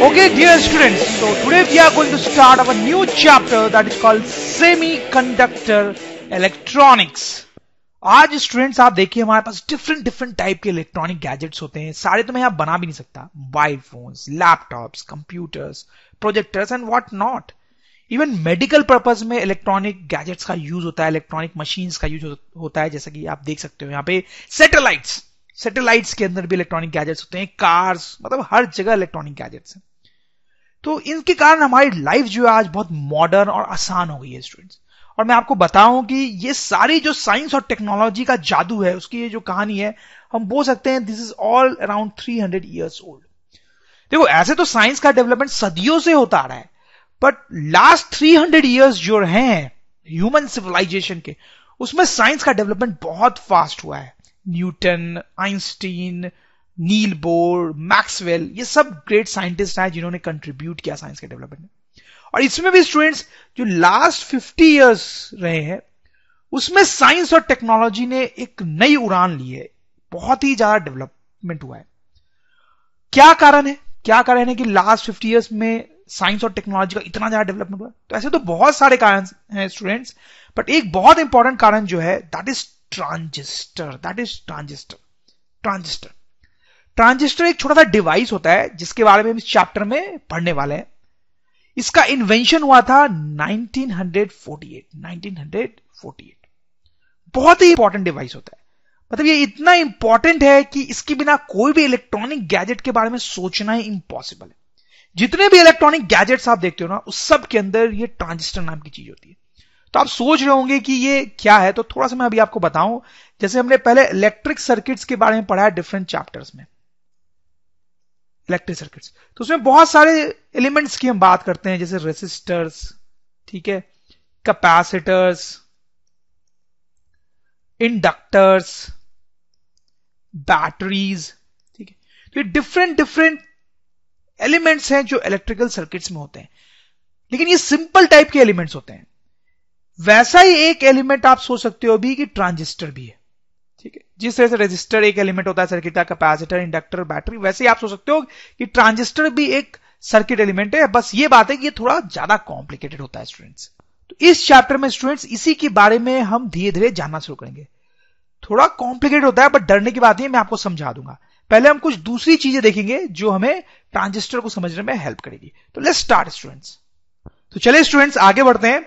Okay, dear students, so today we are going to start our new chapter that is called Semiconductor Electronics. आज students आप देखिए हमारे पास different type के electronic gadgets होते हैं. सारे तो मैं यहाँ बना भी नहीं सकता. Mobile phones, laptops, computers, projectors and what not. Even medical purpose में इलेक्ट्रॉनिक गैजेट्स का यूज होता है, इलेक्ट्रॉनिक मशीन्स का यूज होता है. जैसा कि आप देख सकते हो यहाँ पे सैटेलाइट्स के अंदर भी इलेक्ट्रॉनिक गैजेट्स होते हैं. कार्स, मतलब हर जगह इलेक्ट्रॉनिक गैजेट्स हैं. तो इनके कारण हमारी लाइफ जो है आज बहुत मॉडर्न और आसान हो गई है स्टूडेंट्स. और मैं आपको बताऊं कि ये सारी जो साइंस और टेक्नोलॉजी का जादू है, उसकी ये जो कहानी है, हम बोल सकते हैं this is all around 300 years old. देखो, ऐसे तो साइंस का डेवलपमेंट सदियों से होता आ रहा है, बट लास्ट 300 इयर्स जो हैं ह्यूमन सिविलाइजेशन के, उसमें साइंस का डेवलपमेंट बहुत फास्ट हुआ है. Newton, Einstein, Niels Bohr, Maxwell, ये सब ग्रेट साइंटिस्ट हैं जिन्होंने कंट्रीब्यूट किया साइंस के डेवलपमेंट में. और इसमें भी स्टूडेंट्स जो लास्ट 50 इयर्स रहे हैं, उसमें साइंस और टेक्नोलॉजी ने एक नई उड़ान ली है. बहुत ही ज्यादा डेवलपमेंट हुआ है. क्या कारण है कि लास्ट 50 इयर्स में साइंस और टेक्नोलॉजी का इतना ज्यादा डेवलपमेंट हुआ? तो ऐसे तो बहुत सारे कारण हैं स्टूडेंट्स, बट एक बहुत इंपॉर्टेंट कारण जो है दैट इज ट्रांजिस्टर. ट्रांजिस्टर एक छोटा सा डिवाइस होता है जिसके बारे में हम इस चैप्टर में पढ़ने वाले हैं. इसका इन्वेंशन हुआ था 1948. बहुत ही इंपॉर्टेंट डिवाइस होता है. मतलब ये इतना इंपॉर्टेंट है कि इसके बिना कोई भी इलेक्ट्रॉनिक गैजेट के बारे में सोचना ही इम्पॉसिबल है. जितने भी इलेक्ट्रॉनिक गैजेट्स आप देखते हो ना, उस सब के अंदर ये ट्रांजिस्टर नाम की चीज होती है. तो आप सोच रहे होंगे कि ये क्या है, तो थोड़ा सा मैं अभी आपको बताऊं. जैसे हमने पहले इलेक्ट्रिक सर्किट्स के बारे में पढ़ा है डिफरेंट चैप्टर्स में, इलेक्ट्रिक सर्किट्स, तो उसमें बहुत सारे एलिमेंट्स की हम बात करते हैं, जैसे रेसिस्टर्स, ठीक है, कैपेसिटर्स, इंडक्टर्स, बैटरीज, ठीक है. तो ये डिफरेंट एलिमेंट्स हैं जो इलेक्ट्रिकल सर्किट्स में होते हैं. लेकिन ये सिंपल टाइप के एलिमेंट्स होते हैं. वैसा ही एक एलिमेंट आप सोच सकते हो भी कि ट्रांजिस्टर भी है, ठीक है. जिस तरह से रेजिस्टर एक एलिमेंट होता है सर्किट का, कैपेसिटर, इंडक्टर, बैटरी, वैसे ही आप सोच सकते हो कि ट्रांजिस्टर भी एक सर्किट एलिमेंट है. बस ये बात है कि ये थोड़ा ज्यादा कॉम्प्लिकेटेड होता है स्टूडेंट्स. तो इस चैप्टर में स्टूडेंट्स इसी के बारे में हम धीरे धीरे जानना शुरू करेंगे. थोड़ा कॉम्प्लिकेटेड होता है, बट डरने की बात नहीं है, मैं आपको समझा दूंगा. पहले हम कुछ दूसरी चीजें देखेंगे जो हमें ट्रांजिस्टर को समझने में हेल्प करेगी. तो लेट्स स्टार्ट स्टूडेंट्स. तो चलिए स्टूडेंट्स आगे बढ़ते हैं.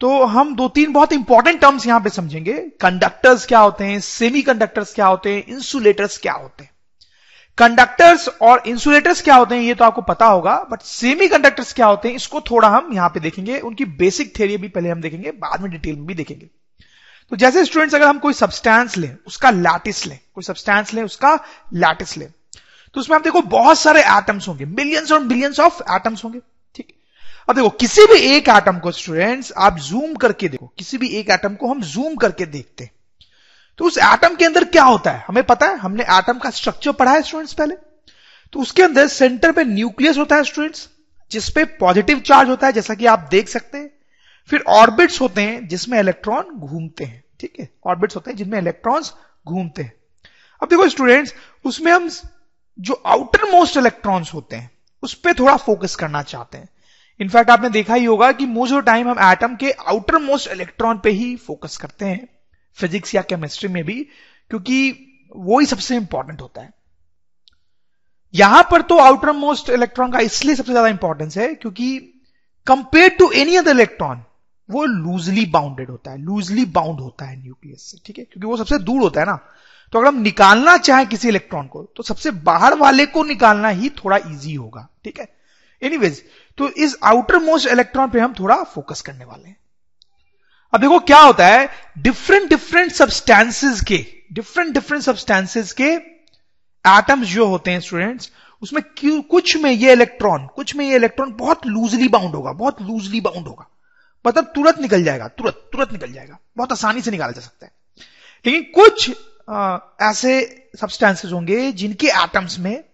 तो हम 2-3 बहुत इंपॉर्टेंट टर्म्स यहां पे समझेंगे. कंडक्टर्स क्या होते हैं, सेमीकंडक्टर्स क्या होते हैं, इंसुलेटर्स क्या होते हैं. कंडक्टर्स और इंसुलेटर्स क्या होते हैं ये तो आपको पता होगा, बट सेमीकंडक्टर्स क्या होते हैं इसको थोड़ा हम यहां पे देखेंगे. उनकी बेसिक थ्योरी भी पहले हम देखेंगे, बाद में डिटेल में भी देखेंगे. तो जैसे स्टूडेंट्स, अगर हम कोई सब्सटेंस लें, उसका लैटिस लें, तो उसमें आप देखो बहुत सारे एटम्स होंगे, मिलियंस और बिलियंस ऑफ एटम्स होंगे, ठीक. अब देखो किसी भी एक एटम को स्टूडेंट्स आप जूम करके देखो, किसी भी एक एटम को हम जूम करके देखते हैं, तो उस एटम के अंदर क्या होता है हमें पता है. हमने एटम का स्ट्रक्चर पढ़ा है स्टूडेंट्स पहले. तो उसके अंदर सेंटर पे न्यूक्लियस होता है स्टूडेंट्स, जिसपे पॉजिटिव चार्ज होता है, जैसा कि आप देख सकते हैं. फिर ऑर्बिट्स होते हैं जिसमें इलेक्ट्रॉन घूमते हैं, ठीक है. ऑर्बिट्स होते हैं जिनमें इलेक्ट्रॉन्स घूमते हैं. अब देखो स्टूडेंट्स, उसमें हम जो आउटर मोस्ट इलेक्ट्रॉन्स होते हैं उस पर थोड़ा फोकस करना चाहते हैं. इनफैक्ट आपने देखा ही होगा कि मोस्ट ऑफ टाइम हम एटम के आउटर मोस्ट इलेक्ट्रॉन पे ही फोकस करते हैं, फिजिक्स या केमिस्ट्री में भी, क्योंकि वो ही सबसे इंपॉर्टेंट होता है. यहां पर तो आउटर मोस्ट इलेक्ट्रॉन का इसलिए सबसे ज्यादा इंपॉर्टेंस है क्योंकि compare to any other electron वो लूजली बाउंड होता है न्यूक्लियस से, ठीक है, क्योंकि वो सबसे दूर होता है ना. तो अगर हम निकालना चाहें किसी इलेक्ट्रॉन को, तो सबसे बाहर वाले को निकालना ही थोड़ा इजी होगा, ठीक है. एनीवेज, तो इस आउटर मोस्ट इलेक्ट्रॉन पे हम थोड़ा फोकस करने वाले हैं. अब देखो क्या होता है, डिफरेंट सब्सटेंसेस के एटम्स जो होते हैं स्टूडेंट्स, उसमें कुछ में ये इलेक्ट्रॉन बहुत लूजली बाउंड होगा, मतलब तुरंत निकल जाएगा, बहुत आसानी से निकाला जा सकता है. लेकिन कुछ ऐसे सब्सटेंसेस होंगे जिनके एटम्स में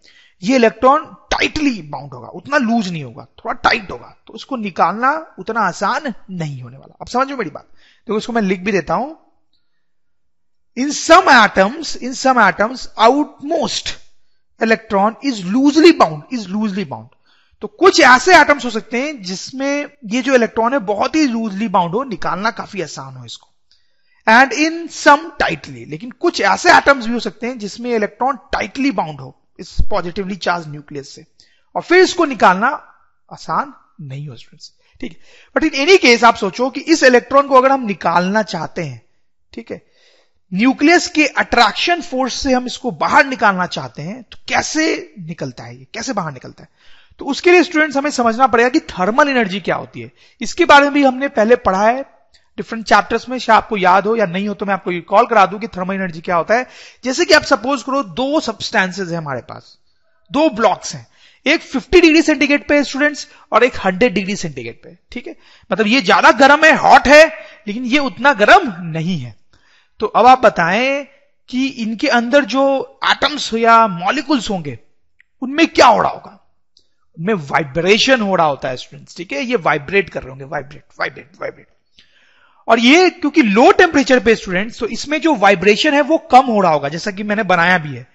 ये इलेक्ट्रॉन टाइटली बाउंड होगा, उतना लूज नहीं होगा, थोड़ा टाइट होगा, तो उसको निकालना उतना आसान नहीं होने वाला. अब समझो मेरी बात. तो उसको मैं लिख भी देता हूं. In some atoms outmost electron is loosely bound. तो कुछ ऐसे एटम्स हो सकते हैं जिसमें ये जो इलेक्ट्रॉन है बहुत ही लूजली बाउंड हो, निकालना काफी आसान हो इसको, एंड इन सम टाइटली। लेकिन कुछ ऐसे एटम्स भी हो सकते हैं जिसमें इलेक्ट्रॉन टाइटली बाउंड हो इस पॉजिटिवली चार्ज न्यूक्लियस से, और फिर इसको निकालना आसान नहीं हो स्टूडेंट्स, ठीक है। बट इन एनी केस आप सोचो कि इस इलेक्ट्रॉन को अगर हम निकालना चाहते हैं, ठीक है, न्यूक्लियस के अट्रैक्शन फोर्स से हम इसको बाहर निकालना चाहते हैं, तो कैसे निकलता है, ये कैसे बाहर निकलता है? तो उसके लिए स्टूडेंट्स हमें समझना पड़ेगा कि थर्मल एनर्जी क्या होती है। इसके बारे में भी हमने पहले पढ़ा है डिफरेंट चैप्टर्स में, शायद आपको याद हो या नहीं हो तो मैं आपको रिकॉल करा दूं कि थर्मल एनर्जी क्या होता है। जैसे कि आप सपोज करो दो सब्सटेंसेस है हमारे पास, दो ब्लॉक्स हैं, एक 50 डिग्री सेंटीग्रेड पे है स्टूडेंट्स और एक 100 डिग्री सेंटीग्रेड पे, ठीक है। मतलब ये ज्यादा गर्म है, हॉट है, लेकिन ये उतना गर्म नहीं है। तो अब आप बताएं कि इनके अंदर जो एटम्स या मॉलिक्यूल्स होंगे उनमें क्या हो रहा होगा? उनमें वाइब्रेशन हो रहा होता है स्टूडेंट्स, ठीक है। ये वाइब्रेट कर रहे होंगे, वाइब्रेट वाइब्रेट वाइब्रेट। और ये क्योंकि लो टेम्परेचर पे स्टूडेंट्स, तो इसमें जो वाइब्रेशन है वो कम हो रहा होगा, जैसा कि मैंने बनाया भी है।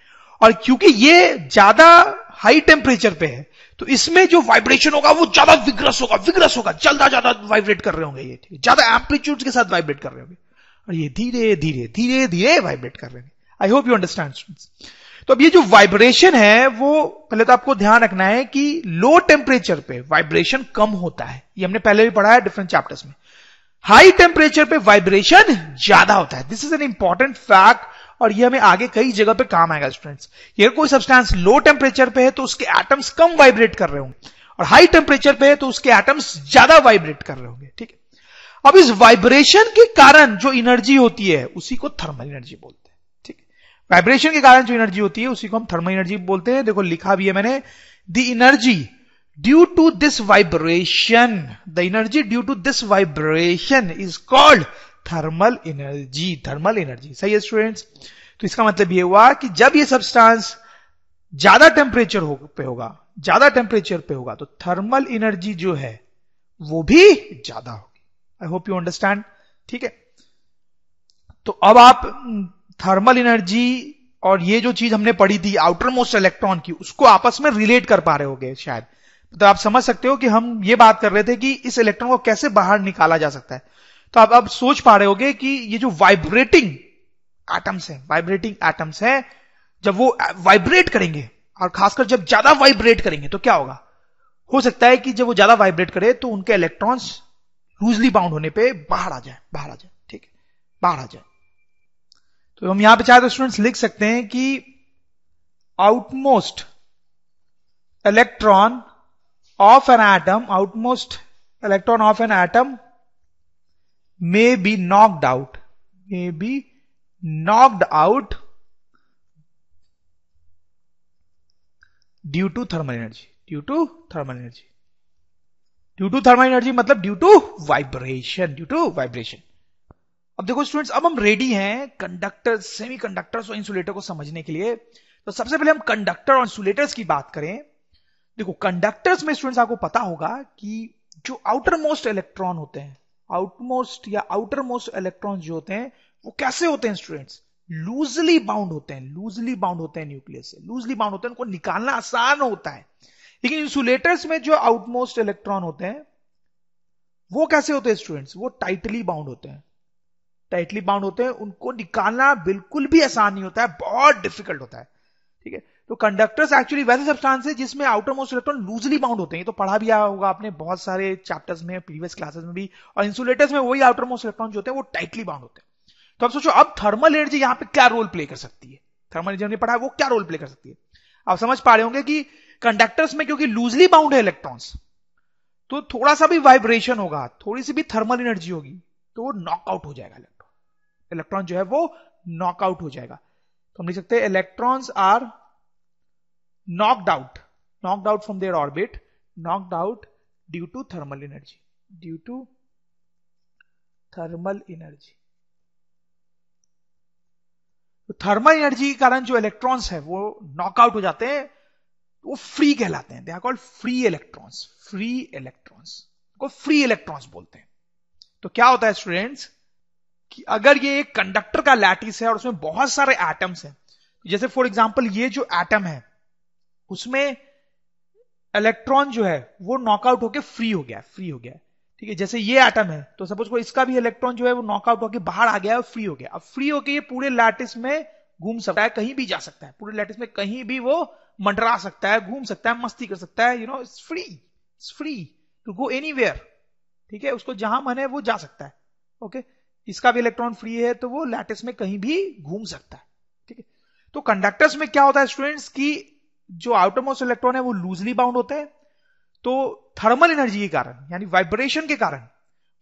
और क्योंकि ये ज्यादा हाई टेम्परेचर पे है, तो इसमें जो वाइब्रेशन होगा वो ज्यादा विग्रस होगा, ज्यादा वाइब्रेट कर रहे होंगे ये, ठीक है, ज्यादा एम्पलीट्यूड के साथ वाइब्रेट कर रहे होंगे, और ये धीरे धीरे धीरे धीरे वाइब्रेट कर रहे हैं। I hope you understand students. तो अब ये जो वाइब्रेशन है वो पहले तो आपको ध्यान रखना है कि लो टेम्परेचर पे वाइब्रेशन कम होता है, ये हमने पहले भी पढ़ा है डिफरेंट चैप्टर्स में। हाई टेम्परेचर पे वाइब्रेशन ज्यादा होता है, this is an important fact, और ये हमें आगे कई जगह पे काम आएगा स्टूडेंट्स। ये कोई सब्सटेंस लो टेम्परेचर पे है तो उसके एटम्स कम वाइब्रेट कर रहे होंगे, और हाई टेम्परेचर पे है तो उसके एटम्स ज्यादा वाइब्रेट कर रहे होंगे, ठीक है। अब इस वाइब्रेशन के कारण जो एनर्जी होती है उसी को थर्मल एनर्जी बोलते हैं, ठीक है। वाइब्रेशन के कारण जो एनर्जी होती है उसी को हम थर्मल एनर्जी बोलते हैं। देखो लिखा भी है मैंने, the energy due to this vibration, the energy due to this vibration is called thermal energy, thermal energy. सही है स्टूडेंट्स। तो इसका मतलब यह हुआ कि जब ये सब्सटेंस ज्यादा टेम्परेचर पे होगा, ज्यादा टेम्परेचर पे होगा, तो थर्मल एनर्जी जो है वो भी ज्यादा होगी। आई होप यू अंडरस्टैंड, ठीक है। तो अब आप थर्मल एनर्जी और ये जो चीज हमने पढ़ी थी आउटर मोस्ट इलेक्ट्रॉन की, उसको आपस में रिलेट कर पा रहे होगे शायद। तो आप समझ सकते हो कि हम ये बात कर रहे थे कि इस इलेक्ट्रॉन को कैसे बाहर निकाला जा सकता है। तो आप अब सोच पा रहे होगे कि ये जो वाइब्रेटिंग एटम्स है, वाइब्रेटिंग एटम्स है, जब वो वाइब्रेट करेंगे, और खासकर जब ज्यादा वाइब्रेट करेंगे तो क्या होगा? हो सकता है कि जब वो ज्यादा वाइब्रेट करे तो उनके इलेक्ट्रॉन्स लूजली बाउंड होने पे बाहर आ जाए, ठीक है, बाहर आ जाए। तो हम यहां पे चाहे तो स्टूडेंट्स लिख सकते हैं कि outmost electron of an atom, outmost electron of an atom may be knocked out due to thermal energy, due to thermal energy मतलब due to vibration। अब देखो स्टूडेंट्स, अब हम रेडी हैं कंडक्टर्स, सेमी कंडक्टर्स और इंसुलेटर को समझने के लिए। तो सबसे पहले हम कंडक्टर और इंसुलेटर्स की बात करें। देखो कंडक्टर्स में स्टूडेंट्स आपको पता होगा कि जो आउटर मोस्ट इलेक्ट्रॉन होते हैं, आउटमोस्ट या आउटर मोस्ट इलेक्ट्रॉन जो होते हैं वो कैसे होते हैं स्टूडेंट्स? लूजली बाउंड होते हैं, न्यूक्लियस से लूजली बाउंड होते हैं, उनको निकालना आसान होता है। लेकिन इंसुलेटर्स में जो आउटमोस्ट इलेक्ट्रॉन होते हैं वो कैसे होते हैं स्टूडेंट्स? वो टाइटली बाउंड होते हैं, उनको निकालना बिल्कुल भी आसान नहीं होता है, बहुत डिफिकल्ट होता है, ठीक है। तो कंडक्टर्स एक्चुअली वैसे सब्सटेंस है जिसमें outer most electron loosely bound होते हैं, ये तो पढ़ा भी आया होगा आपने बहुत सारे चैप्टर्स में, प्रीवियस क्लासेस में भी। और इंसुलेटर्स में वही आउटर मोस्ट इलेक्ट्रॉन जो होते हैं वो टाइटली बाउंड होते हैं। तो अब सोचो, अब थर्मल एनर्जी यहां पे क्या रोल प्ले कर सकती है? थर्मल एनर्जी हमने पढ़ा है वो क्या रोल प्ले कर सकती है? आप समझ पा रहे होंगे कि कंडक्टर्स में क्योंकि लूजली बाउंड है इलेक्ट्रॉन्स, तो थोड़ा सा भी वाइब्रेशन होगा, थोड़ी सी भी थर्मल एनर्जी होगी, तो वो नॉकआउट हो जाएगा, इलेक्ट्रॉन जो है वो नॉकआउट हो जाएगा। तो हम लिख सकते हैं electrons are knocked out from their orbit, knocked out due to thermal energy, तो थर्मल एनर्जी के कारण जो इलेक्ट्रॉन्स है वो नॉकआउट हो जाते हैं, वो फ्री कहलाते हैं, they are called free electrons को फ्री इलेक्ट्रॉन्स बोलते हैं। तो क्या होता है स्टूडेंट्स कि अगर ये एक कंडक्टर का लैटिस है और उसमें बहुत सारे एटम्स हैं, जैसे फॉर एग्जांपल ये जो एटम है उसमें इलेक्ट्रॉन जो है वो नॉकआउट होके फ्री हो गया, फ्री हो गया, ठीक है। जैसे ये एटम है तो सपोज को इसका भी इलेक्ट्रॉन जो है वो नॉकआउट होके बाहर आ गया है और फ्री हो गया। अब फ्री होके ये पूरे लैटिस में घूम सकता है, कहीं भी जा सकता है, पूरे लैटिस में कहीं भी वो मंडरा सकता है, घूम सकता है, मस्ती कर सकता है, it's free, it's free to go anywhere, ठीक है। उसको जहां मन है वो जा सकता है, ओके। इसका भी इलेक्ट्रॉन फ्री है तो वो लैटिस में कहीं भी घूम सकता है, ठीक है। तो कंडक्टर्स में क्या होता है स्टूडेंट्स की जो आउटर मोस्ट इलेक्ट्रॉन है वो लूजली बाउंड होते हैं, तो थर्मल एनर्जी के कारण यानी वाइब्रेशन के कारण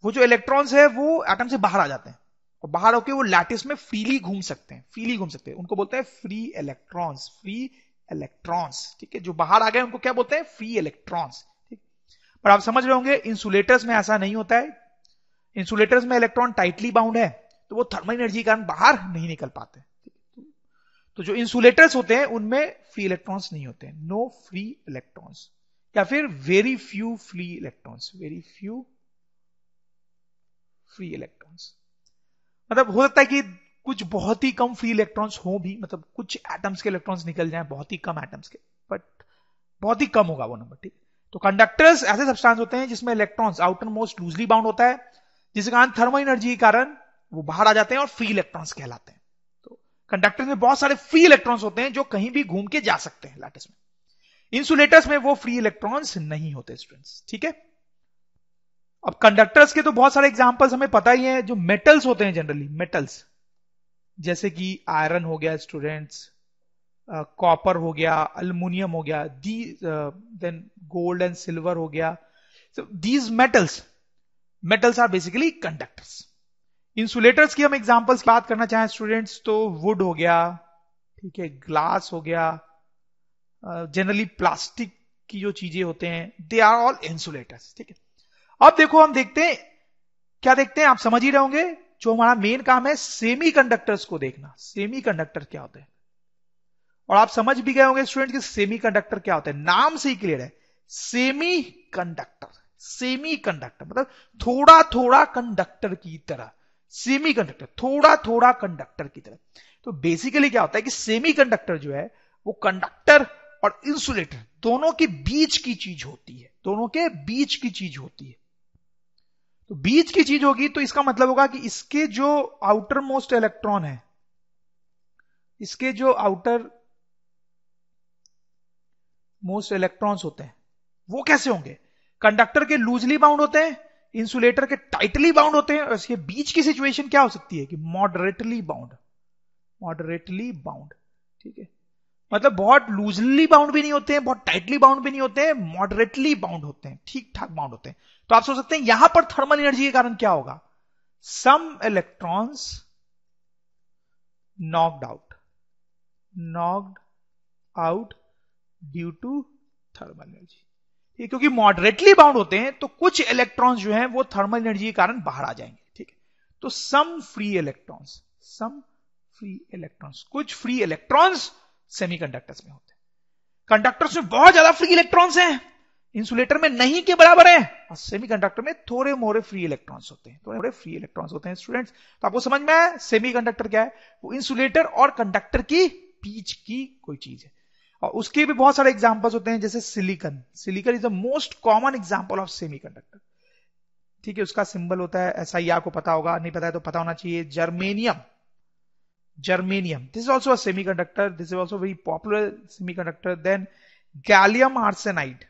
वो जो इलेक्ट्रॉन्स है वो एटम से बाहर आ जाते हैं और बाहर होके वो लैटिस में फ्रीली घूम सकते हैं, फ्रीली घूम सकते हैं। उनको बोलते हैं फ्री इलेक्ट्रॉन्स, फ्री इलेक्ट्रॉन्स, ठीक है। जो बाहर आ गए उनको क्या बोलते हैं? फ्री इलेक्ट्रॉन्स, ठीक। पर आप समझ रहे होंगे इंसुलेटर्स में ऐसा नहीं होता है। इंसुलेटर्स में इलेक्ट्रॉन टाइटली बाउंड है तो वो थर्मल एनर्जी के कारण बाहर नहीं निकल पाते। तो जो इंसुलेटर्स होते हैं उनमें फ्री इलेक्ट्रॉन्स नहीं होते, नो फ्री इलेक्ट्रॉन्स, या फिर very few free electrons, very few free electrons. मतलब हो सकता है कि कुछ बहुत ही कम फ्री इलेक्ट्रॉन्स हो भी, मतलब कुछ एटम्स के इलेक्ट्रॉन्स निकल जाएं, बहुत ही कम एटम्स के, बट बहुत ही कम होगा वो नंबर, ठीक। तो कंडक्टर्स ऐसे सब्सटेंस होते हैं जिसमें electrons outer most loosely bound होता है, जिसके कारण थर्मल एनर्जी के कारण वो बाहर आ जाते हैं और फ्री इलेक्ट्रॉन्स कहलाते हैं। तो कंडक्टर में बहुत सारे फ्री इलेक्ट्रॉन्स होते हैं जो कहीं भी घूम के जा सकते हैं लैटिस में। इंसुलेटर्स में वो फ्री इलेक्ट्रॉन्स नहीं होते स्टूडेंट्स, ठीक है। अब कंडक्टर्स के तो बहुत सारे एग्जांपल्स हमें पता ही है। जो मेटल्स होते हैं जनरली, मेटल्स जैसे कि आयरन हो गया स्टूडेंट्स, कॉपर हो गया, अल्युमिनियम हो गया, देन गोल्ड एंड सिल्वर हो गया। So these metals are basically conductors. Insulators की हम एग्जांपल्स की बात करना चाहें स्टूडेंट्स तो वुड हो गया, ठीक है, ग्लास हो गया, जनरली प्लास्टिक की जो चीजें होते हैं दे आर ऑल इंसुलेटर्स, ठीक है। अब देखो हम देखते हैं, क्या देखते हैं, आप समझ ही रहे होंगे, जो हमारा मेन काम है सेमी कंडक्टर्स को देखना। सेमी कंडक्टर क्या होते हैं, और आप समझ भी गए होंगे स्टूडेंट कि सेमी कंडक्टर क्या होता है, नाम से ही क्लियर है। सेमी कंडक्टर, सेमी कंडक्टर मतलब थोड़ा थोड़ा कंडक्टर की तरह, सेमी कंडक्टर थोड़ा थोड़ा कंडक्टर की तरह। तो बेसिकली क्या होता है कि सेमी कंडक्टर जो है वो कंडक्टर और इंसुलेटर दोनों के बीच की चीज होती है, दोनों के बीच की चीज होती है। तो बीच की चीज होगी तो इसका मतलब होगा कि इसके जो आउटर मोस्ट इलेक्ट्रॉन है, इसके जो आउटर मोस्ट इलेक्ट्रॉन्स होते हैं वो कैसे होंगे? कंडक्टर के लूजली बाउंड होते हैं, इंसुलेटर के टाइटली बाउंड होते हैं, और इसके बीच की सिचुएशन क्या हो सकती है कि मॉडरेटली बाउंड, मॉडरेटली बाउंड, ठीक है। मतलब बहुत लूजली बाउंड भी नहीं होते हैं, बहुत टाइटली बाउंड भी नहीं होते हैं, मॉडरेटली बाउंड होते हैं, ठीक ठाक बाउंड होते हैं। तो आप सोच सकते हैं यहां पर थर्मल एनर्जी के कारण क्या होगा, some electrons knocked out due to thermal energy, क्योंकि मॉडरेटली बाउंड होते हैं तो कुछ इलेक्ट्रॉन्स जो हैं वो थर्मल एनर्जी के कारण बाहर आ जाएंगे, ठीक है। तो सम फ्री इलेक्ट्रॉन्स, कुछ फ्री इलेक्ट्रॉन्स सेमीकंडक्टर्स में होते हैं। कंडक्टर्स में बहुत ज्यादा फ्री इलेक्ट्रॉन्स हैं, इंसुलेटर में नहीं के बराबर है, और सेमीकंडक्टर में थोड़े मोरे फ्री इलेक्ट्रॉन्स होते हैं, थोड़े मोरे फ्री इलेक्ट्रॉन्स होते हैं स्टूडेंट्स। तो आपको समझ में आया सेमीकंडक्टर क्या है? वो इंसुलेटर और कंडक्टर की बीच की कोई चीज है। और उसके भी बहुत सारे एग्जांपल्स होते हैं, जैसे silicon is the most common example of semiconductor, ठीक है। उसका सिंबल होता है SI, आपको पता होगा, नहीं पता है तो पता होना चाहिए। Germanium, this is also a semiconductor, this is also very popular semiconductor. Then gallium arsenide,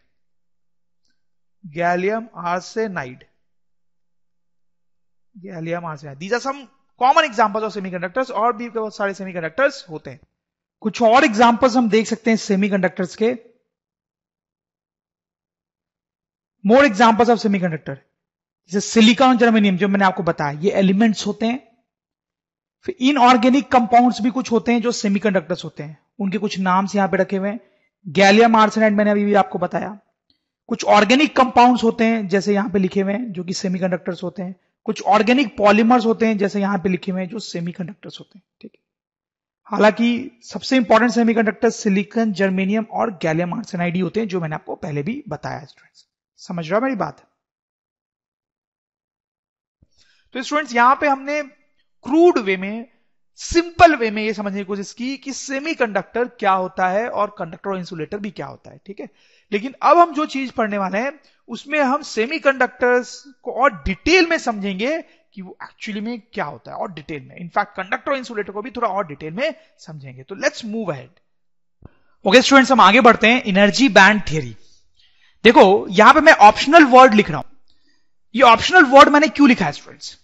these are some common examples of semiconductors। और भी बहुत सारे सेमीकंडक्टर्स होते हैं। कुछ और एग्जांपल्स हम देख सकते हैं सेमीकंडक्टर्स के, मोर एग्जांपल्स ऑफ सेमीकंडक्टर, जैसे सिलिकॉन और जर्मेनियम जो मैंने आपको बताया, ये एलिमेंट्स होते हैं। फिर इनऑर्गेनिक कंपाउंड्स भी कुछ होते हैं जो सेमीकंडक्टर्स होते हैं, उनके कुछ नाम्स यहां पे रखे हुए हैं। गैलियम आर्सेनाइड मैंने अभी भी आपको बताया। कुछ ऑर्गेनिक कंपाउंड्स होते हैं जैसे यहां पे लिखे हुए हैं जो कि सेमीकंडक्टर्स होते हैं। कुछ ऑर्गेनिक पॉलीमर्स होते हैं जैसे यहां पे लिखे हुए हैं जो सेमीकंडक्टर्स होते हैं, ठीक है। हालांकि सबसे इंपॉर्टेंट सेमीकंडक्टर सिलिकॉन, जर्मेनियम और गैलियम आर्सेनाइड ही होते हैं, जो मैंने आपको पहले भी बताया स्टूडेंट्स। समझ रहा मेरी बात? तो स्टूडेंट्स यहां पे हमने क्रूड वे में सिंपल वे में ये समझने की कोशिश की कि सेमीकंडक्टर क्या होता है और कंडक्टर और इंसुलेटर भी क्या होता है, ठीक है। लेकिन अब हम जो चीज पढ़ने वाले हैं उसमें हम सेमीकंडक्टर्स को और डिटेल में समझेंगे कि वो एक्चुअली में क्या होता है और डिटेल में। इनफैक्ट कंडक्टर और इंसुलेटर को भी थोड़ा और डिटेल में समझेंगे। तो let's move ahead. Okay students, हम आगे बढ़ते हैं। Energy band theory. देखो यहां पे मैं ऑप्शनल वर्ड लिख रहा हूं। ये ऑप्शनल वर्ड मैंने क्यों लिखा है स्टूडेंट्स?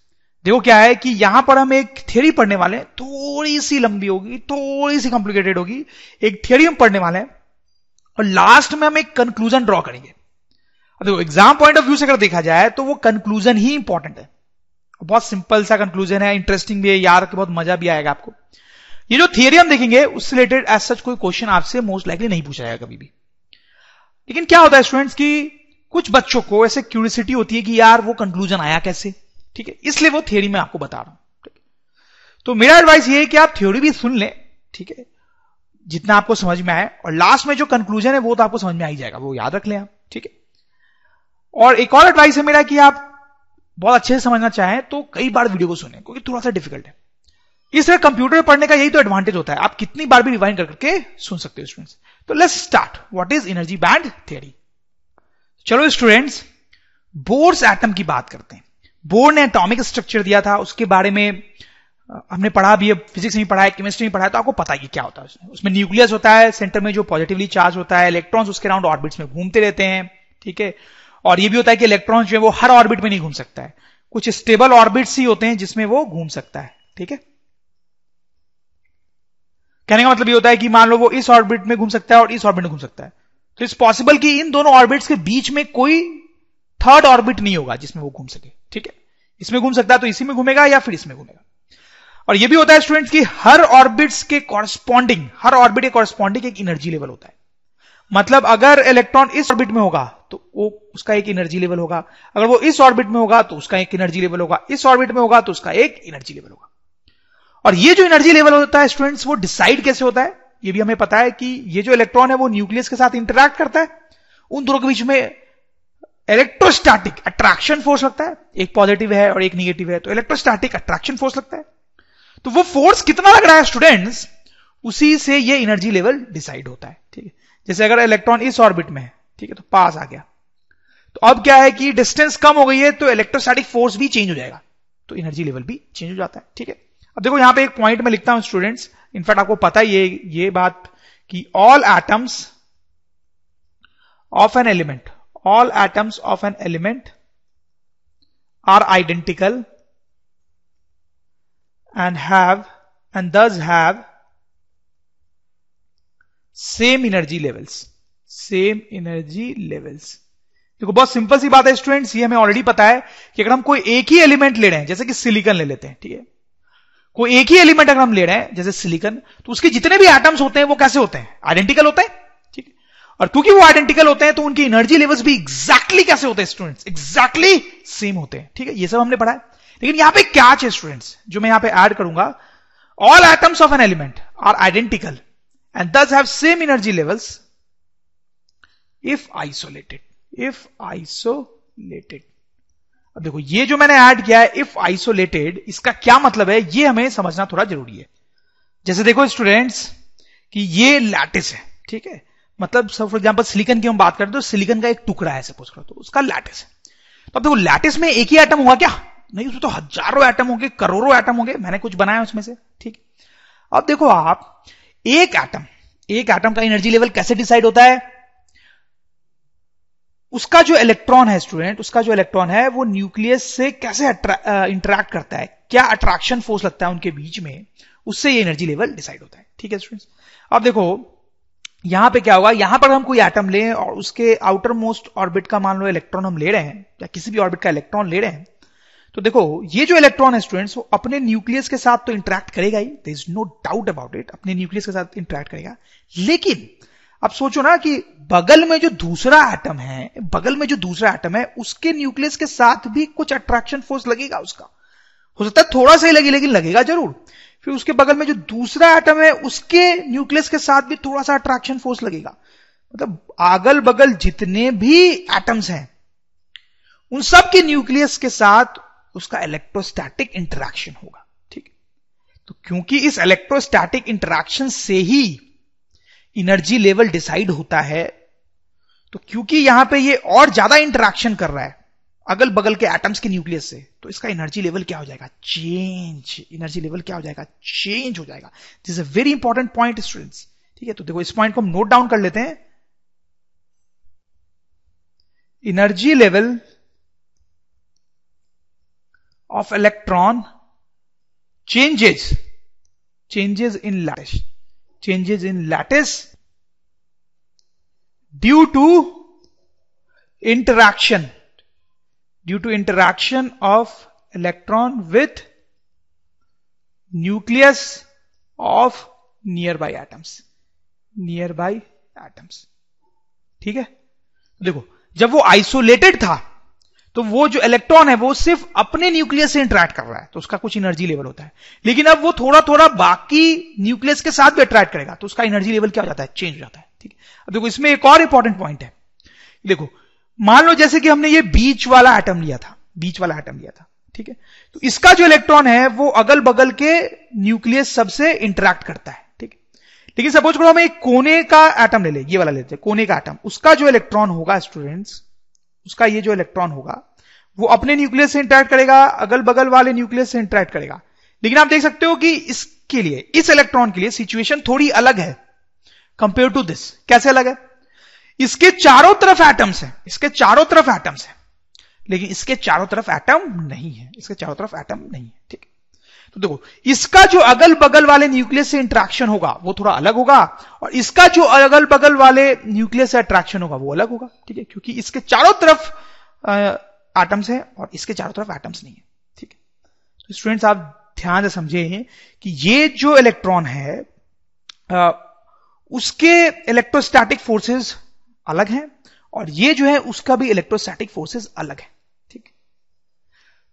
देखो क्या है कि यहां पर हम एक थ्योरी पढ़ने वाले हैं, थोड़ी सी लंबी होगी, थोड़ी सी कॉम्प्लिकेटेड होगी। एक थ्योरी हम पढ़ने वाले हैं और लास्ट में हम एक कंक्लूजन ड्रॉ करेंगे। अब देखो एग्जाम पॉइंट ऑफ व्यू से अगर देखा जाए तो वो कंक्लूजन ही इंपॉर्टेंट है। बहुत सिंपल सा कंक्लूजन है, इंटरेस्टिंग भी है यार, बहुत मजा भी आएगा आपको। ये जो थियरी हम देखेंगे उससे रिलेटेड एज सच कोई क्वेश्चन आपसे मोस्ट लाइकली नहीं पूछा जाएगा कभी भी। लेकिन क्या होता है स्टूडेंट्स कि कुछ बच्चों को ऐसे क्यूरियोसिटी होती है कि यार वो कंक्लूजन आया कैसे, ठीक है, इसलिए वो थियरी मैं आपको बता रहा हूं। ठीक है, तो मेरा एडवाइस ये है कि आप थ्योरी भी सुन लें, ठीक है, जितना आपको समझ में आए, और लास्ट में जो कंक्लूजन है वो तो आपको समझ में आ ही जाएगा, वो याद रख लें आप, ठीक है। और एक और एडवाइस है मेरा कि आप बहुत अच्छे से समझना चाहें तो कई बार वीडियो को सुने, क्योंकि थोड़ा सा डिफिकल्ट है। इस तरह कंप्यूटर में पढ़ने का यही तो एडवांटेज होता है, आप कितनी बार भी रिवाइंड करके सुन सकते हो स्टूडेंट्स। तो let's start. What is energy band theory? चलो स्टूडेंट्स, बोर्स एटम की बात करते हैं। बोर ने एटॉमिक स्ट्रक्चर दिया था, उसके बारे में हमने पढ़ा भी है, फिजिक्स में पढ़ा है, केमिस्ट्री में पढ़ा है, तो आपको पता है क्या होता है। उसमें न्यूक्लियस होता है, सेंटर में जो पॉजिटिवली चार्ज होता है, इलेक्ट्रॉन्स उसके अराउंड ऑर्बिट्स में घूमते रहते हैं, ठीक है। और ये भी होता है कि इलेक्ट्रॉन्स जो है वो हर ऑर्बिट में नहीं घूम सकता है, कुछ स्टेबल ऑर्बिट्स ही होते हैं जिसमें वो घूम सकता है, ठीक है। कहने का मतलब ये होता है कि मान लो वो इस ऑर्बिट में घूम सकता है और इस ऑर्बिट में घूम सकता है, तो इट्स पॉसिबल कि इन दोनों ऑर्बिट्स के बीच में कोई थर्ड ऑर्बिट नहीं होगा जिसमें वो घूम सके, ठीक है। इसमें घूम सकता है तो इसी में घूमेगा या फिर इसमें घूमेगा। और ये भी होता है स्टूडेंट्स कि हर ऑर्बिट्स के कॉरस्पॉन्डिंग, हर ऑर्बिट के कॉरस्पॉन्डिंग एक एनर्जी लेवल होता है। मतलब अगर इलेक्ट्रॉन इस ऑर्बिट में होगा तो वो उसका एक एनर्जी लेवल होगा, अगर वो इस ऑर्बिट में होगा तो उसका एक एनर्जी लेवल होगा, इस ऑर्बिट में होगा तो उसका एक एनर्जी लेवल होगा। और ये जो एनर्जी लेवल होता है स्टूडेंट्स, वो डिसाइड कैसे होता है? ये भी हमें पता है कि ये जो इलेक्ट्रॉन है वो न्यूक्लियस के साथ इंटरैक्ट करता है, उन दोनों के बीच में इलेक्ट्रोस्टैटिक अट्रैक्शन फोर्स लगता है, एक पॉजिटिव है और एक निगेटिव है, तो इलेक्ट्रोस्टैटिक अट्रैक्शन फोर्स लगता है। तो वो फोर्स कितना लग रहा है स्टूडेंट्स, उसी से ये एनर्जी लेवल डिसाइड होता है, ठीक है। जैसे अगर इलेक्ट्रॉन इस ऑर्बिट में है, ठीक है, तो पास आ गया, तो अब क्या है कि डिस्टेंस कम हो गई है तो इलेक्ट्रोस्टैटिक फोर्स भी चेंज हो जाएगा, तो एनर्जी लेवल भी चेंज हो जाता है, ठीक है। अब देखो यहां पे एक पॉइंट में लिखता हूं स्टूडेंट्स, इनफैक्ट आपको पता है ये बात कि all atoms of an element are identical and thus have same energy levels. देखो बहुत सिंपल सी बात है स्टूडेंट्स, ये हमें ऑलरेडी पता है कि अगर हम कोई एक ही एलिमेंट ले रहे हैं, जैसे कि सिलिकॉन ले लेते हैं, ठीक है, कोई एक ही एलिमेंट अगर हम ले रहे हैं जैसे सिलिकॉन, तो उसके जितने भी एटम्स होते हैं वो कैसे होते हैं? आइडेंटिकल होते हैं, ठीक है। और क्योंकि वो आइडेंटिकल होते हैं तो उनकी एनर्जी लेवल्स भी एग्जैक्टली कैसे होते हैं स्टूडेंट्स? एग्जैक्टली सेम होते हैं, ठीक है। ये सब हमने पढ़ा है। लेकिन यहां पे कैच है स्टूडेंट्स, जो मैं यहां पे ऐड करूंगा, all atoms of an element are identical and thus have same energy levels if isolated. अब देखो ये जो मैंने ऐड किया है if isolated, इसका क्या मतलब है ये हमें समझना थोड़ा जरूरी है। जैसे देखो स्टूडेंट्स कि ये लैटिस है, ठीक है, मतलब फॉर एग्जांपल सिलिकॉन की हम बात करें तो सिलिकॉन का एक टुकड़ा है सपोज करो, तो उसका लैटिस है। तो अब देखो लैटिस में एक ही एटम होगा क्या? नहीं, उसमें तो हजारों एटम होंगे, करोड़ों एटम होंगे, मैंने कुछ बनाया उसमें से, ठीक। अब देखो आप एक एटम का एनर्जी लेवल कैसे डिसाइड होता है? उसका जो इलेक्ट्रॉन है स्टूडेंट, उसका जो इलेक्ट्रॉन है वो न्यूक्लियस से कैसे इंटरैक्ट करता है, क्या अट्रैक्शन फोर्स लगता है उनके बीच में, उससे ये एनर्जी लेवल डिसाइड होता है, ठीक है स्टूडेंट्स। अब देखो यहां पे क्या होगा, यहां पर हम कोई एटम लें और उसके आउटर मोस्ट ऑर्बिट का मान लो इलेक्ट्रॉन हम ले रहे हैं, या किसी भी ऑर्बिट का इलेक्ट्रॉन ले रहे हैं, तो देखो ये जो इलेक्ट्रॉन है स्टूडेंट्स वो अपने न्यूक्लियस के साथ तो इंटरैक्ट करेगा ही, there is no doubt about it, अपने न्यूक्लियस के साथ इंटरैक्ट करेगा। लेकिन अब सोचो ना कि बगल में जो दूसरा एटम है उसके न्यूक्लियस के साथ भी कुछ अट्रैक्शन फोर्स लगेगा उसका, हो सकता है थोड़ा सा ही लगे लेकिन लगेगा जरूर। फिर उसके बगल में जो दूसरा एटम है उसके न्यूक्लियस के साथ भी थोड़ा सा अट्रैक्शन फोर्स लगेगा। मतलब अगल बगल जितने भी एटम्स हैं उन सब के न्यूक्लियस के साथ उसका इलेक्ट्रोस्टैटिक इंटरैक्शन होगा, ठीक। तो क्योंकि इस इलेक्ट्रोस्टैटिक इंटरैक्शन से ही एनर्जी लेवल डिसाइड होता है, तो क्योंकि यहां पे ये और ज्यादा इंटरैक्शन कर रहा है अगल बगल के एटम्स के न्यूक्लियस से, तो इसका एनर्जी लेवल क्या हो जाएगा? चेंज। एनर्जी लेवल क्या हो जाएगा? चेंज हो जाएगा। This is a very important point students. ठीक है, तो देखो इस पॉइंट को हम नोट डाउन कर लेते हैं। Energy level of electron changes in lattice due to interaction of electron with nucleus of nearby atoms। ठीक है, देखो जब वो आइसोलेटेड था तो वो जो इलेक्ट्रॉन है वो सिर्फ अपने न्यूक्लियस से इंटरैक्ट कर रहा है, तो उसका कुछ एनर्जी लेवल होता है। लेकिन अब वो थोड़ा थोड़ा बाकी न्यूक्लियस के साथ भी अट्रैक्ट करेगा, तो उसका एनर्जी लेवल क्या हो जाता है? चेंज हो जाता है। ठीक है, अब देखो इसमें एक और इंपॉर्टेंट पॉइंट है। देखो मान लो जैसे कि हमने ये बीच वाला एटम लिया था, ठीक है, तो इसका जो इलेक्ट्रॉन है वो अगल बगल के न्यूक्लियस सबसे इंटरैक्ट करता है। ठीक है, लेकिन सपोज करो हम एक कोने का एटम ले ले, ये वाला लेते हैं कोने का एटम, उसका जो इलेक्ट्रॉन होगा स्टूडेंट्स, उसका ये जो इलेक्ट्रॉन होगा वो अपने न्यूक्लियस से इंटरैक्ट करेगा, अगल बगल वाले न्यूक्लियस से इंटरैक्ट करेगा। लेकिन आप देख सकते हो कि इसके लिए, इस इलेक्ट्रॉन के लिए सिचुएशन थोड़ी अलग है कंपेयर टू दिस। कैसे अलग है? इसके चारों तरफ एटम्स हैं, लेकिन इसके चारों तरफ एटम नहीं है, ठीक है। तो देखो इसका जो अगल बगल वाले न्यूक्लियस से इंटरैक्शन होगा वो थोड़ा अलग होगा, और इसका जो अगल बगल वाले न्यूक्लियस से अट्रैक्शन होगा वो अलग होगा। ठीक है, क्योंकि इसके चारों तरफ एटम्स है और इसके चारों तरफ एटम्स नहीं है। ठीक है, तो स्टूडेंट्स आप ध्यान से समझे कि ये जो इलेक्ट्रॉन है उसके इलेक्ट्रोस्टैटिक फोर्सेस अलग हैं, और ये जो है उसका भी इलेक्ट्रोस्टैटिक फोर्सेस अलग है। ठीक,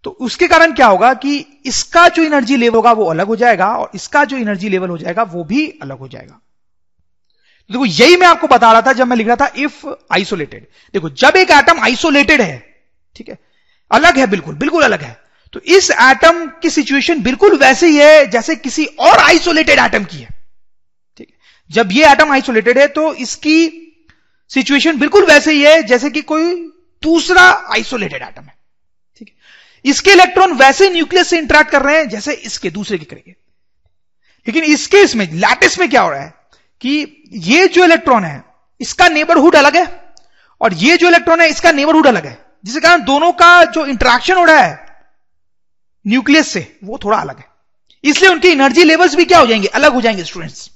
तो उसके कारण क्या होगा कि इसका जो एनर्जी लेवल होगा वो अलग हो जाएगा, और इसका जो एनर्जी लेवल हो जाएगा वो भी अलग हो जाएगा। तो देखो यही मैं आपको बता रहा था जब मैं लिख रहा था इफ आइसोलेटेड। देखो जब एक एटम आइसोलेटेड है, ठीक है, अलग है, बिल्कुल अलग है, तो इस एटम की सिचुएशन बिल्कुल वैसे ही है जैसे किसी और आइसोलेटेड एटम की है। ठीक है, जब ये एटम आइसोलेटेड है तो इसकी सिचुएशन बिल्कुल वैसे ही है जैसे कि कोई दूसरा आइसोलेटेड एटम है। ठीक है, इसके इलेक्ट्रॉन वैसे न्यूक्लियस से इंटरैक्ट कर रहे हैं जैसे इसके दूसरे के करेंगे। लेकिन इस केस में लैटिस में क्या हो रहा है कि ये जो इलेक्ट्रॉन है इसका नेबरहुड अलग है, और ये जो इलेक्ट्रॉन है इसका नेबरहुड अलग है, जिसके कारण दोनों का जो इंटरैक्शन हो रहा है न्यूक्लियस से वो थोड़ा अलग है। इसलिए उनकी एनर्जी लेवल्स भी क्या हो जाएंगे? अलग हो जाएंगे स्टूडेंट्स।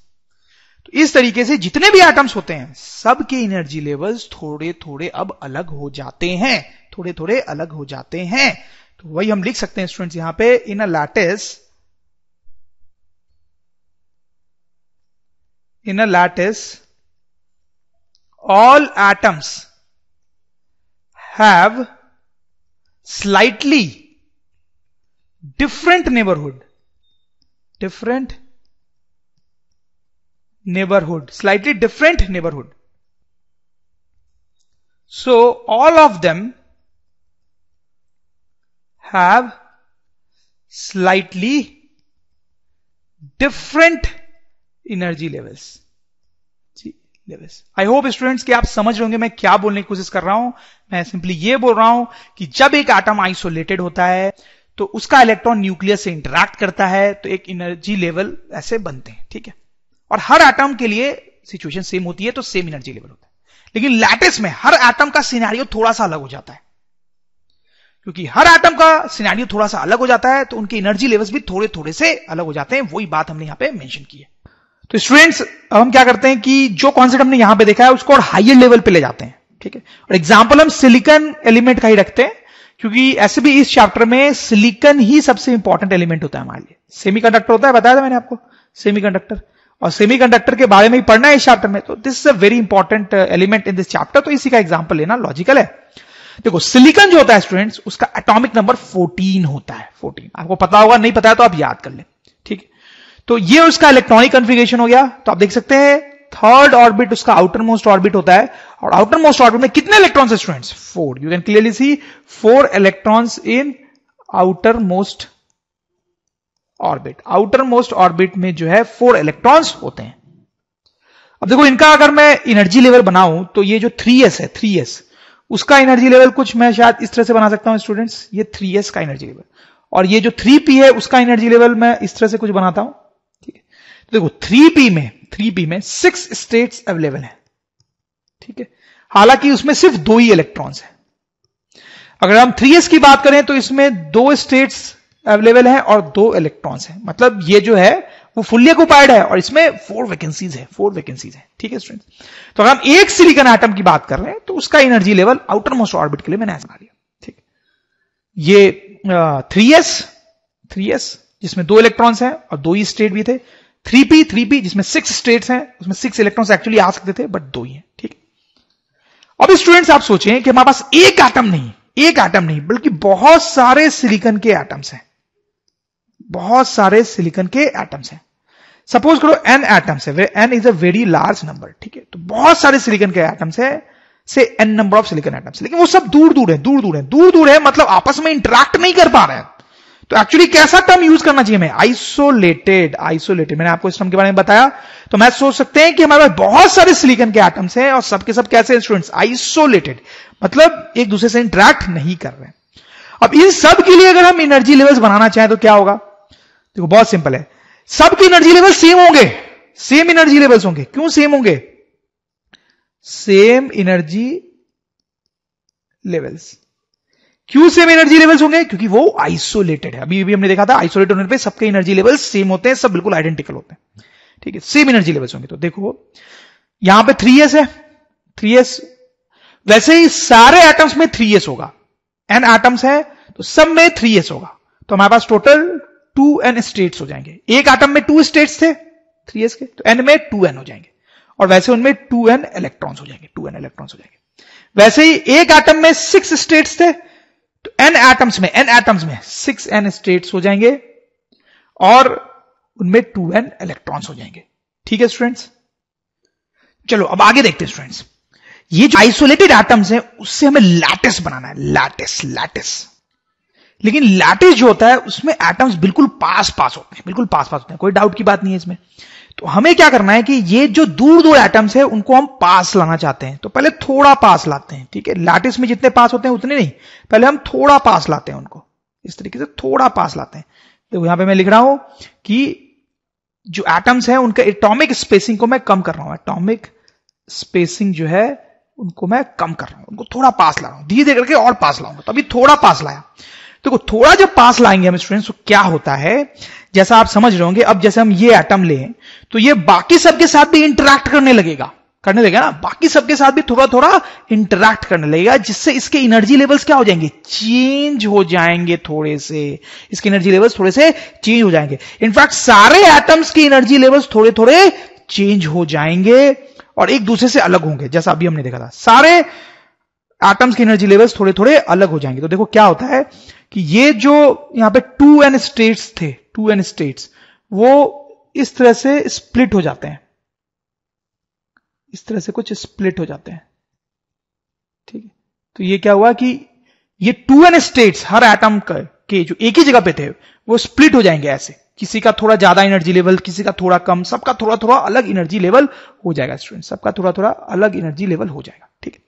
तो इस तरीके से जितने भी एटम्स होते हैं सबके एनर्जी लेवल्स थोड़े थोड़े अब अलग हो जाते हैं, तो वही हम लिख सकते हैं स्टूडेंट्स यहां पे, in a lattice all atoms have slightly different neighborhood, slightly different neighborhood. So all of them have slightly different energy levels. I hope students कि आप समझ रहे होंगे मैं क्या बोलने की कोशिश कर रहा हूं। मैं सिंपली ये बोल रहा हूं कि जब एक एटम आइसोलेटेड होता है तो उसका इलेक्ट्रॉन न्यूक्लियस से इंटरैक्ट करता है, तो एक एनर्जी लेवल ऐसे बनते हैं। ठीक है, और हर एटम के लिए सिचुएशन सेम होती है तो सेम एनर्जी लेवल होता है। लेकिन लैटिस में हर एटम का सिनेरियो थोड़ा सा अलग हो जाता है, क्योंकि हर एटम का सिनेरियो थोड़ा सा अलग हो जाता है तो उनके एनर्जी लेवल्स भी थोड़े थोड़े से अलग हो जाते हैं। वही बात हमने यहां पे मेंशन की है। तो स्टूडेंट्स अब हम क्या करते हैं कि जो कॉन्सेप्ट हमने यहां पे देखा है उसको और हायर लेवल पे ले जाते हैं। ठीक है, और एग्जांपल हम सिलिकॉन एलिमेंट का ही रखते हैं, क्योंकि ऐसे भी इस चैप्टर में सिलिकॉन ही सबसे इंपॉर्टेंट एलिमेंट होता है हमारे लिए। सेमीकंडक्टर होता है, बताया था मैंने आपको, सेमीकंडक्टर, और सेमीकंडक्टर के बारे में ही पढ़ना है इस चैप्टर में, तो this is a very important element in this chapter. तो इसी का एग्जांपल लेना लॉजिकल है। देखो सिलिकॉन जो होता है स्टूडेंट्स उसका एटॉमिक नंबर 14 होता है। 14 आपको पता होगा, नहीं पता है तो आप याद कर ले। ठीक है, तो ये उसका इलेक्ट्रॉनिक कॉन्फ़िगरेशन हो गया। तो आप देख सकते हैं थर्ड ऑर्बिट उसका आउटर मोस्ट ऑर्बिट होता है, और आउटर मोस्ट ऑर्बिट में कितने इलेक्ट्रॉन्स है students? 4। You can clearly see 4 electrons in outer most orbit, outer most orbit में जो है 4 इलेक्ट्रॉन्स होते हैं। अब देखो इनका अगर मैं एनर्जी लेवल बनाऊं तो ये जो 3s है, 3s उसका एनर्जी लेवल कुछ मैं शायद इस तरह से बना सकता हूं स्टूडेंट्स, ये 3s का एनर्जी लेवल, और ये जो 3p है उसका एनर्जी लेवल मैं इस तरह से कुछ बनाता हूं, ठीक है। तो देखो 3p में 6 स्टेट्स अवेलेबल है, ठीक है, हालांकि उसमें सिर्फ 2 ही इलेक्ट्रॉन्स हैं। अगर हम 3s की बात करें तो इसमें 2 स्टेट्स अवेलेबल हैं और 2 इलेक्ट्रॉन्स हैं, मतलब ये जो है वो फुल्ली ऑक्युपाइड है और इसमें 4 वैकेंसीज है, 4 वैकेंसीज है, ठीक है स्टूडेंट्स। तो अगर हम एक सिलिकॉन एटम की बात कर रहे हैं तो उसका energy level outer most orbit के लिए मैंने ऐसा बना लिया, ठीक। ये 3s जिसमें 2 इलेक्ट्रॉन्स हैं और 2 ही स्टेट भी थे, 3p जिसमें 6 स्टेट्स हैं, उसमें 6 इलेक्ट्रॉन्स एक्चुअली आ सकते थे बट 2 ही हैं, ठीक। अब स्टूडेंट्स आप सोचें कि हमारे पास एक एटम नहीं बल्कि बहुत सारे सिलिकॉन के एटम्स हैं, बहुत सारे सिलिकॉन के एटम्स हैं। सपोज करो n एटम्स है, n is a very large number, ठीक है। तो बहुत सारे सिलिकॉन के एटम्स है, से n number of silicon atoms, लेकिन वो सब दूर है, मतलब आपस में इंटरैक्ट नहीं कर पा रहे हैं। तो एक्चुअली कैसा टर्म यूज करना चाहिए हमें? आइसोलेटेड। मैंने आपको इस टर्म के बारे में बताया। तो मैं सोच सकते हैं कि हमारे पास बहुत सारे सिलिकॉन के एटम्स हैं और सबके सब कैसे स्टूडेंट्स? आइसोलेटेड, मतलब एक दूसरे से इंटरैक्ट नहीं कर रहे हैं। अब इन सब के लिए अगर हम एनर्जी लेवल्स बनाना चाहें तो क्या होगा? देखो बहुत सिंपल है, सबके एनर्जी लेवल सेम होंगे, सेम एनर्जी लेवल्स होंगे। क्यों सेम होंगे? Same energy levels. क्यों सेम एनर्जी लेवल्स होंगे? क्योंकि वो आइसोलेटेड है। अभी भी हमने देखा था आइसोलेटेड होने पे सबके एनर्जी लेवल्स सेम होते हैं, सब बिल्कुल आइडेंटिकल होते हैं, ठीक है, सेम एनर्जी लेवल्स होंगे। तो देखो यहां पे 3s है, 3s, वैसे ही सारे एटम्स में 3s होगा। n एटम्स है तो सब में 3s होगा, तो हमारे पास टोटल 2n स्टेट्स हो जाएंगे। एक एटम में 2 स्टेट्स थे 3s के, तो n में 2n हो जाएंगे, और वैसे उनमें 2n इलेक्ट्रॉन्स हो जाएंगे, 2n इलेक्ट्रॉन्स हो जाएंगे। वैसे ही एक एटम में 6 स्टेट्स थे, तो n एटम्स में 6n स्टेट्स हो जाएंगे और उनमें 2n इलेक्ट्रॉन्स हो जाएंगे, ठीक है स्टूडेंट्स। चलो अब आगे देखते हैं स्टूडेंट्स। ये जो आइसोलेटेड एटम्स हैं उससे हमें लैटिस बनाना है, लैटिस। लेकिन लैटिस जो होता है उसमें एटम्स बिल्कुल पास होते हैं, बिल्कुल पास होते हैं, कोई डाउट की बात नहीं है इसमें। तो हमें क्या करना है कि ये जो दूर एटम्स है उनको हम पास लाना चाहते हैं, तो पहले थोड़ा पास लाते हैं, ठीक है। लैटिस में जितने पास होते हैं उतने नहीं, पहले हम थोड़ा पास लाते हैं उनको, इस तरीके से थोड़ा पास लाते हैं। तो यहां पे मैं लिख रहा हूं कि जो एटम्स हैं उनका एटॉमिक स्पेसिंग को मैं कम कर रहा हूं, एटॉमिक स्पेसिंग जो है उनको मैं कम कर रहा हूं, उनको थोड़ा पास ला रहा हूं, धीरे धीरे करके और पास लाऊंगा। तो अभी थोड़ा पास लाया। देखो थोड़ा जब पास लाएंगे हम स्टूडेंट्स तो क्या होता है, जैसा आप समझ रहे होंगे, अब जैसे हम ये एटम लें तो ये बाकी सबके साथ भी इंटरैक्ट करने लगेगा ना, बाकी सबके साथ भी थोड़ा थोड़ा इंटरैक्ट करने लगेगा, जिससे इसके एनर्जी लेवल्स क्या हो जाएंगे? चेंज हो जाएंगे, थोड़े से इसके एनर्जी लेवल्स थोड़े से चेंज हो जाएंगे। इनफैक्ट सारे एटम्स के एनर्जी लेवल्स थोड़े थोड़े चेंज हो जाएंगे और एक दूसरे से अलग होंगे, जैसा अभी हमने देखा था, सारे एटम्स के एनर्जी लेवल्स थोड़े थोड़े अलग हो जाएंगे। तो देखो क्या होता है कि ये जो यहां पे 2n स्टेट्स थे, 2n स्टेट्स, वो इस तरह से स्प्लिट हो जाते हैं, इस तरह से कुछ स्प्लिट हो जाते हैं, ठीक है। तो ये क्या हुआ कि ये 2n स्टेट्स हर एटम के जो एक ही जगह पे थे वो स्प्लिट हो जाएंगे ऐसे, किसी का थोड़ा ज्यादा एनर्जी लेवल, किसी का थोड़ा कम, सबका थोड़ा थोड़ा अलग एनर्जी लेवल हो जाएगा स्टूडेंट, सबका थोड़ा थोड़ा अलग एनर्जी लेवल हो जाएगा, ठीक है।